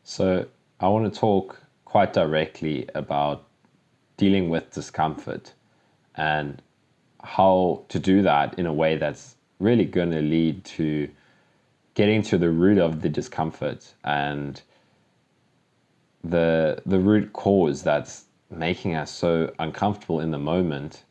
So, I want to talk quite directly about dealing with discomfort and how to do that in a way that's really going to lead to getting to the root of the discomfort and the root cause that's making us so uncomfortable in the moment,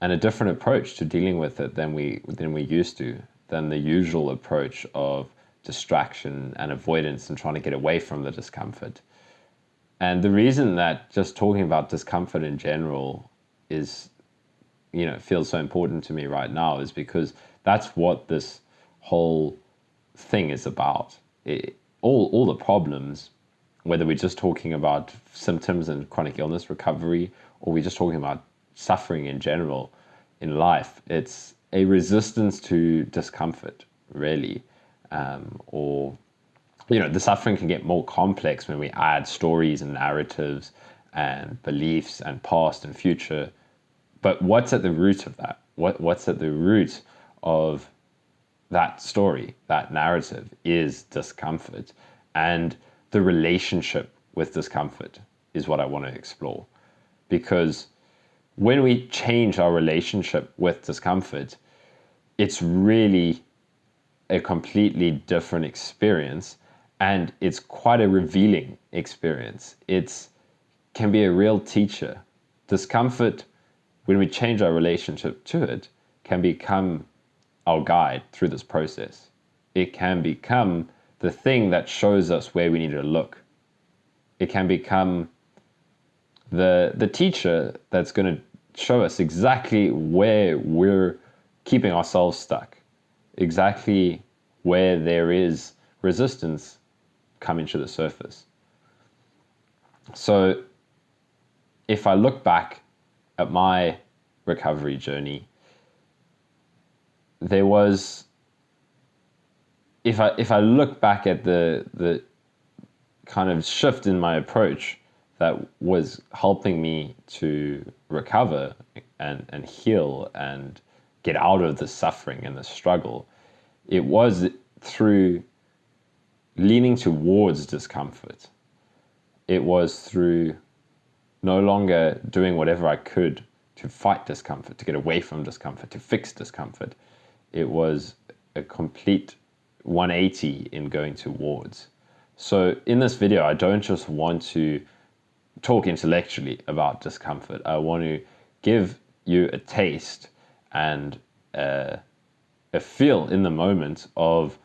and a different approach to dealing with it than we used to, than the usual approach of distraction and avoidance and trying to get away from the discomfort. And the reason that just talking about discomfort in general is, feels so important to me right now is because that's what this whole thing is about. All the problems, whether we're just talking about symptoms and chronic illness recovery, or we're just talking about suffering in general in life, it's a resistance to discomfort, really. Or the suffering can get more complex when we add stories and narratives and beliefs and past and future. But what's at the root of that? What's at the root of that story, that narrative, is discomfort. And the relationship with discomfort is what I want to explore. Because when we change our relationship with discomfort, it's really a completely different experience, and it's quite a revealing experience. It can be a real teacher. Discomfort, when we change our relationship to it, can become our guide through this process. It can become the thing that shows us where we need to look. It can become the teacher that's going to show us exactly where we're keeping ourselves stuck, exactly where there is resistance coming to the surface. So if I look back at my recovery journey, there was, if I look back at the kind of shift in my approach that was helping me to recover and heal and get out of the suffering and the struggle, it was through leaning towards discomfort. It was through no longer doing whatever I could to fight discomfort, to get away from discomfort, to fix discomfort. It was a complete 180 in going towards. So in this video, I don't just want to talk intellectually about discomfort. I want to give you a taste and a feel in the moment of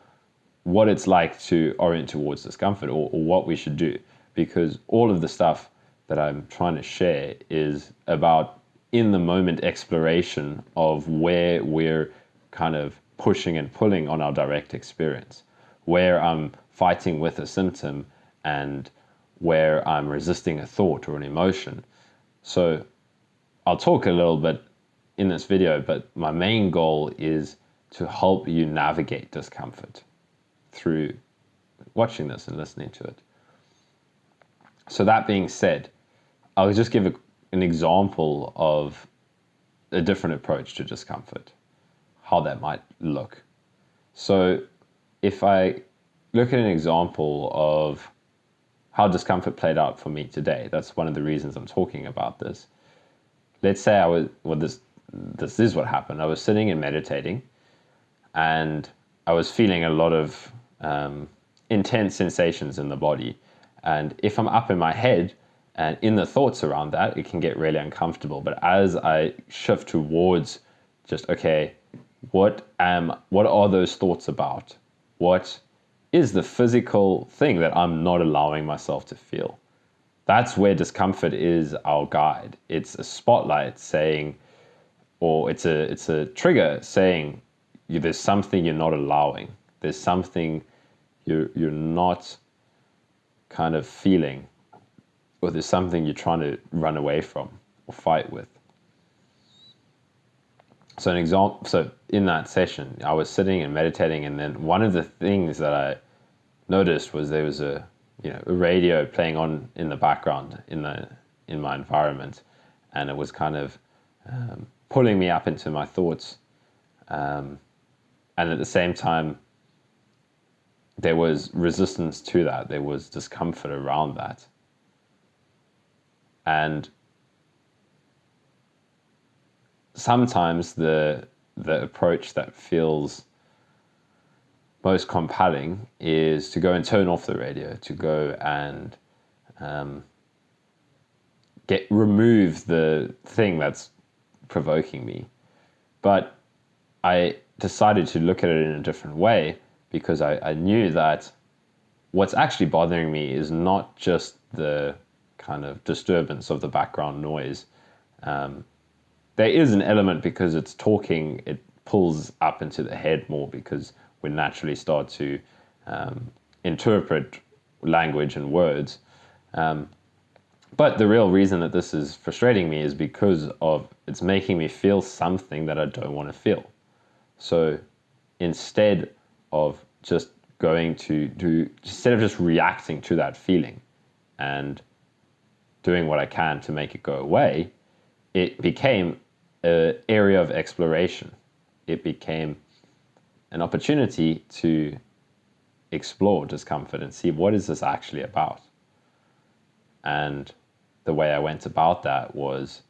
what it's like to orient towards discomfort, or what we should do. Because all of the stuff that I'm trying to share is about in the moment exploration of where we're kind of pushing and pulling on our direct experience, where I'm fighting with a symptom and where I'm resisting a thought or an emotion. So I'll talk a little bit in this video, but my main goal is to help you navigate discomfort through watching this and listening to it. So that being said, I'll just give an example of a different approach to discomfort, how that might look. So if I look at an example of how discomfort played out for me today, that's one of the reasons I'm talking about this. Let's say this is what happened. I was sitting and meditating, and I was feeling a lot of intense sensations in the body. And if I'm up in my head and in the thoughts around that, it can get really uncomfortable. But as I shift towards just, okay, what are those thoughts about? What is the physical thing that I'm not allowing myself to feel? That's where discomfort is our guide. It's a spotlight saying, or it's a trigger saying, there's something you're not allowing. There's something you're not kind of feeling, or there's something you're trying to run away from or fight with. So an example, so in that session, I was sitting and meditating, and then one of the things that I noticed was there was a radio playing on in the background in my environment, and it was kind of pulling me up into my thoughts, and at the same time there was resistance to that. There was discomfort around that. And sometimes the approach that feels most compelling is to go and turn off the radio, to go and remove the thing that's provoking me. But I decided to look at it in a different way, because I knew that what's actually bothering me is not just the kind of disturbance of the background noise. There is an element, because it's talking, it pulls up into the head more, because we naturally start to interpret language and words. But the real reason that this is frustrating me is because of it's making me feel something that I don't want to feel. So instead of just instead of just reacting to that feeling and doing what I can to make it go away, it became an area of exploration. It became an opportunity to explore discomfort and see, what is this actually about? And the way I went about that was,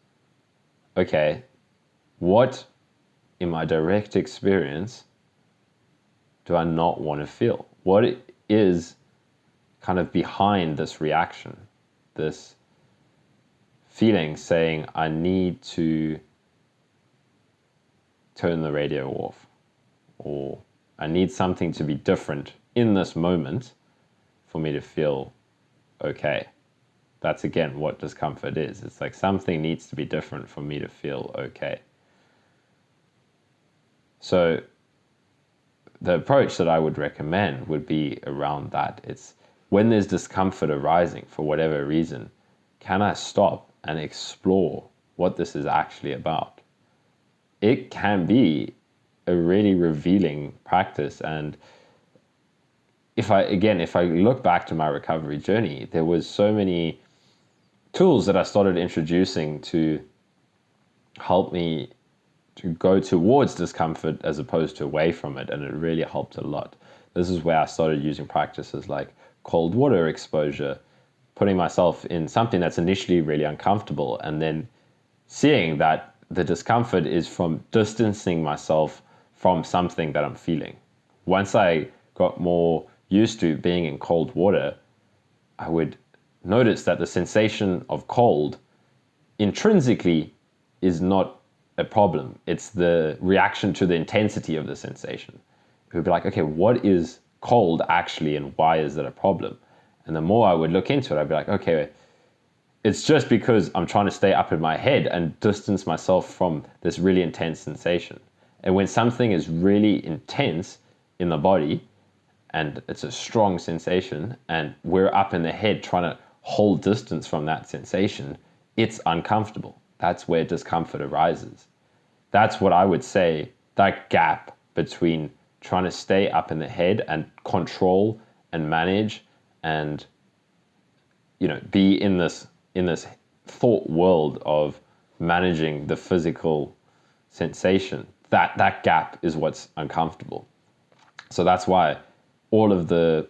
okay, what in my direct experience do I not want to feel? What is kind of behind this reaction, this feeling saying I need to turn the radio off, or I need something to be different in this moment for me to feel okay? That's again what discomfort is. It's like something needs to be different for me to feel okay. So the approach that I would recommend would be around that. It's when there's discomfort arising for whatever reason, can I stop and explore what this is actually about? It can be a really revealing practice. And if I look back to my recovery journey, there was so many tools that I started introducing to help me to go towards discomfort as opposed to away from it, and it really helped a lot. This is where I started using practices like cold water exposure, putting myself in something that's initially really uncomfortable, and then seeing that the discomfort is from distancing myself from something that I'm feeling. Once I got more used to being in cold water, I would notice that the sensation of cold intrinsically is not a problem. It's the reaction to the intensity of the sensation. It would be like, okay, what is cold actually, and why is it a problem? And the more I would look into it, I'd be like, okay, it's just because I'm trying to stay up in my head and distance myself from this really intense sensation. And when something is really intense in the body, and it's a strong sensation, and we're up in the head trying to hold distance from that sensation, it's uncomfortable. That's where discomfort arises. That's what I would say, that gap between trying to stay up in the head and control and manage and, be in this thought world of managing the physical sensation. That gap is what's uncomfortable. So that's why all of the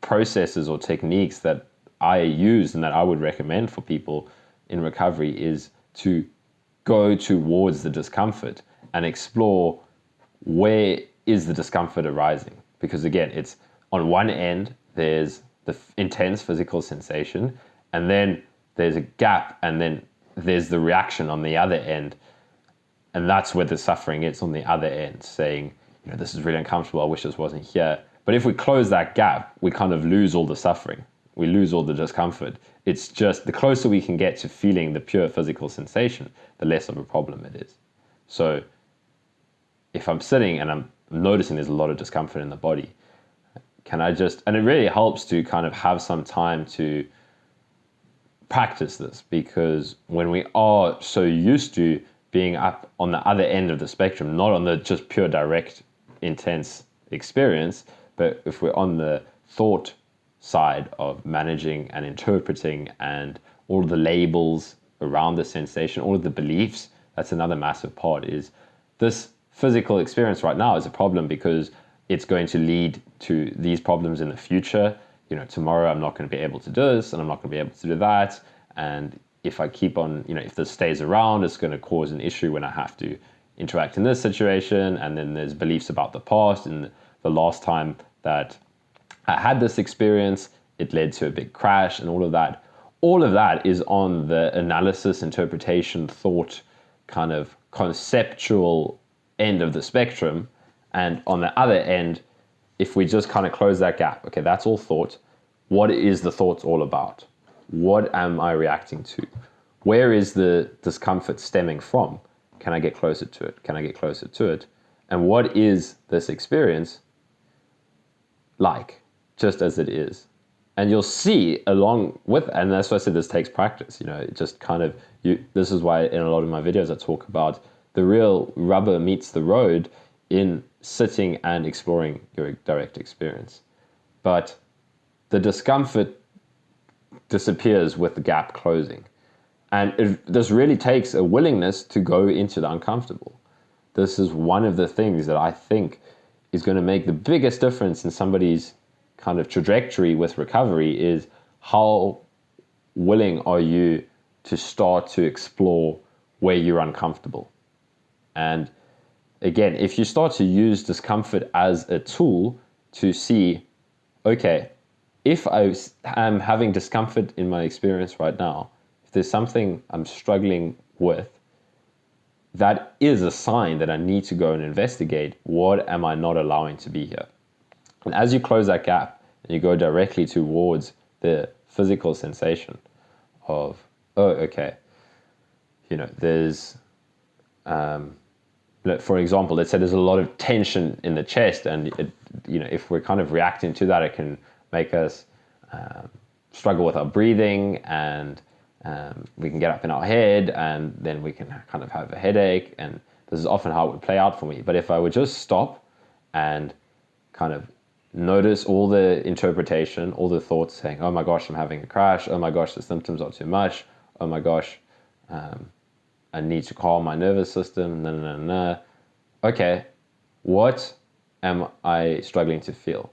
processes or techniques that I use and that I would recommend for people in recovery is to go towards the discomfort and explore where is the discomfort arising. Because again, it's on one end, there's the intense physical sensation, and then there's a gap, and then there's the reaction on the other end. And that's where the suffering is, on the other end, saying, this is really uncomfortable, I wish this wasn't here. But if we close that gap, we kind of lose all the suffering. We lose all the discomfort. It's just the closer we can get to feeling the pure physical sensation, the less of a problem it is. So if I'm sitting and I'm noticing there's a lot of discomfort in the body, and it really helps to kind of have some time to practice this, because when we are so used to being up on the other end of the spectrum, not on the just pure direct intense experience, but if we're on the thought side of managing and interpreting and all of the labels around the sensation, all of the beliefs, that's another massive part. Is this physical experience right now is a problem because it's going to lead to these problems in the future. Tomorrow I'm not going to be able to do this and I'm not going to be able to do that. And if I keep on, if this stays around, it's going to cause an issue when I have to interact in this situation. And then there's beliefs about the past and the last time that I had this experience, it led to a big crash and all of that. All of that is on the analysis, interpretation, thought, kind of conceptual end of the spectrum. And on the other end, if we just kind of close that gap, okay, that's all thought. What is the thought all about? What am I reacting to? Where is the discomfort stemming from? Can I get closer to it? Can I get closer to it? And what is this experience like, just as it is? And you'll see along with, and that's why I said this takes practice, it just kind of, this is why in a lot of my videos I talk about the real rubber meets the road in sitting and exploring your direct experience. But the discomfort disappears with the gap closing. And this really takes a willingness to go into the uncomfortable. This is one of the things that I think is going to make the biggest difference in somebody's kind of trajectory with recovery, is how willing are you to start to explore where you're uncomfortable. And again, if you start to use discomfort as a tool to see, okay, if I am having discomfort in my experience right now, if there's something I'm struggling with, that is a sign that I need to go and investigate what am I not allowing to be here. And as you close that gap and you go directly towards the physical sensation of, oh, okay, there's, for example, let's say there's a lot of tension in the chest, and if we're kind of reacting to that, it can make us struggle with our breathing, and we can get up in our head, and then we can kind of have a headache. And this is often how it would play out for me. But if I would just stop and kind of notice all the interpretation, all the thoughts saying, oh my gosh, I'm having a crash. Oh my gosh, the symptoms are too much. Oh my gosh, I need to calm my nervous system. Okay, what am I struggling to feel?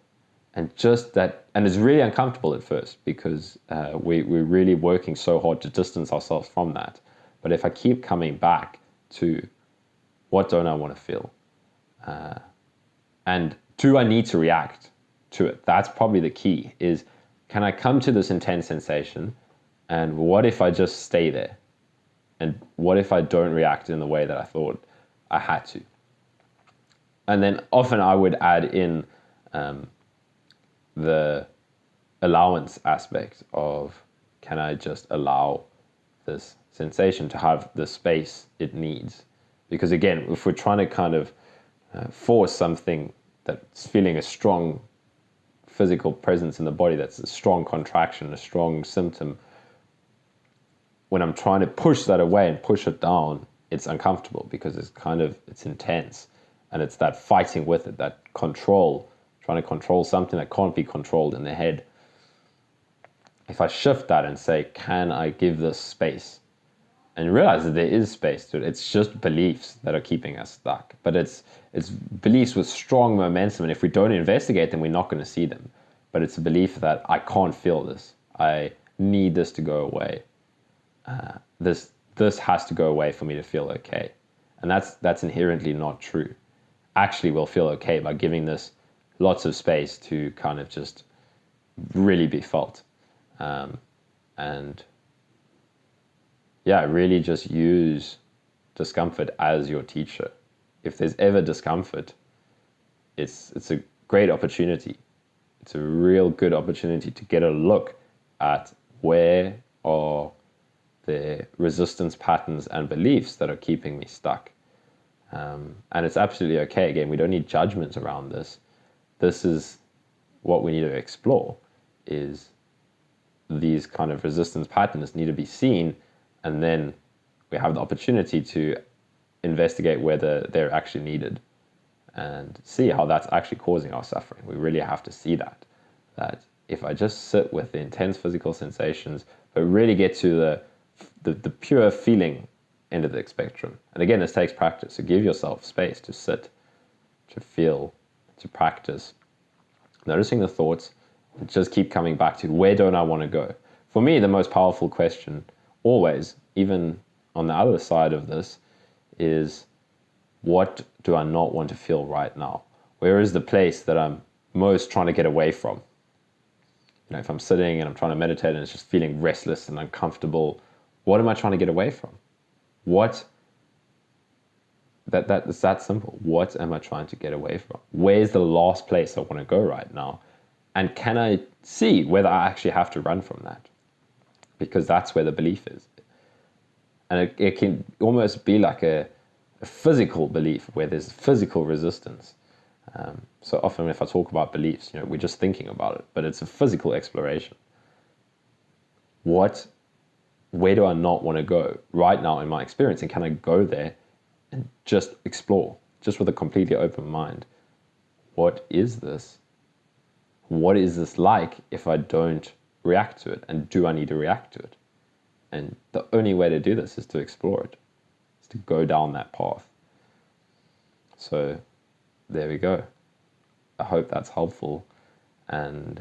And just that, and it's really uncomfortable at first because we're really working so hard to distance ourselves from that. But if I keep coming back to what don't I want to feel? And do I need to react to it? That's probably the key, is can I come to this intense sensation, and what if I just stay there? And what if I don't react in the way that I thought I had to? And then often I would add in the allowance aspect of, can I just allow this sensation to have the space it needs? Because again, if we're trying to kind of force something that's feeling a strong physical presence in the body, that's a strong contraction, a strong symptom, when I'm trying to push that away and push it down, it's uncomfortable because it's intense, and it's that fighting with it, that control, trying to control something that can't be controlled in the head. If I shift that and say, can I give this space? And realize that there is space to it. It's just beliefs that are keeping us stuck. But it's beliefs with strong momentum, and if we don't investigate them, we're not going to see them. But it's a belief that I can't feel this. I need this to go away. This has to go away for me to feel okay. And that's inherently not true. Actually, we'll feel okay by giving this lots of space to kind of just really be felt. And yeah, really just use discomfort as your teacher. If there's ever discomfort, it's a great opportunity. It's a real good opportunity to get a look at where are the resistance patterns and beliefs that are keeping me stuck. And it's absolutely okay. Again, we don't need judgments around this. This is what we need to explore, is these kind of resistance patterns need to be seen, and then we have the opportunity to investigate whether they're actually needed and see how that's actually causing our suffering. We really have to see that if I just sit with the intense physical sensations, but really get to the pure feeling end of the spectrum. And again, this takes practice. So give yourself space to sit, to feel, to practice noticing the thoughts and just keep coming back to, where don't I want to go? For me, the most powerful question always, even on the other side of this, is what do I not want to feel right now? Where is the place that I'm most trying to get away from? You know, if I'm sitting and I'm trying to meditate and it's just feeling restless and uncomfortable, what am I trying to get away from? It's that simple. What am I trying to get away from? Where's the last place I want to go right now? And can I see whether I actually have to run from that? Because that's where the belief is. And it can almost be like a physical belief where there's physical resistance. So often if I talk about beliefs, we're just thinking about it, but it's a physical exploration. Where do I not want to go right now in my experience? And can I go there and just explore, just with a completely open mind? What is this? What is this like if I don't react to it? And do I need to react to it? And the only way to do this is to explore it, is to go down that path. So there we go. I hope that's helpful, and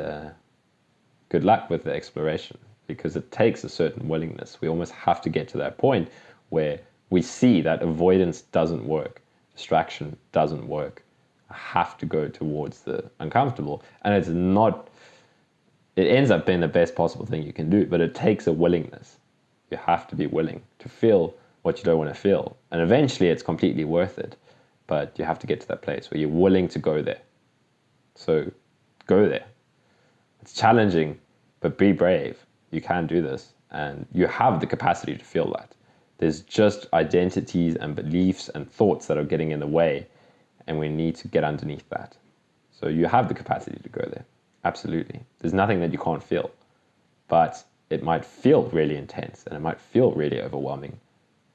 good luck with the exploration, because it takes a certain willingness. We almost have to get to that point where we see that avoidance doesn't work, distraction doesn't work. I have to go towards the uncomfortable. And it ends up being the best possible thing you can do, but it takes a willingness. You have to be willing to feel what you don't want to feel. And eventually it's completely worth it, but you have to get to that place where you're willing to go there. So go there. It's challenging, but be brave. You can do this, and you have the capacity to feel that. There's just identities and beliefs and thoughts that are getting in the way, and we need to get underneath that. So you have the capacity to go there. Absolutely. There's nothing that you can't feel, but it might feel really intense and it might feel really overwhelming,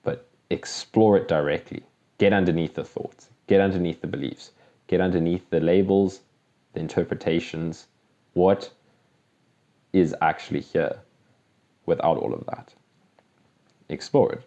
but explore it directly. Get underneath the thoughts, get underneath the beliefs, get underneath the labels, the interpretations. What is actually here without all of that? Explore it.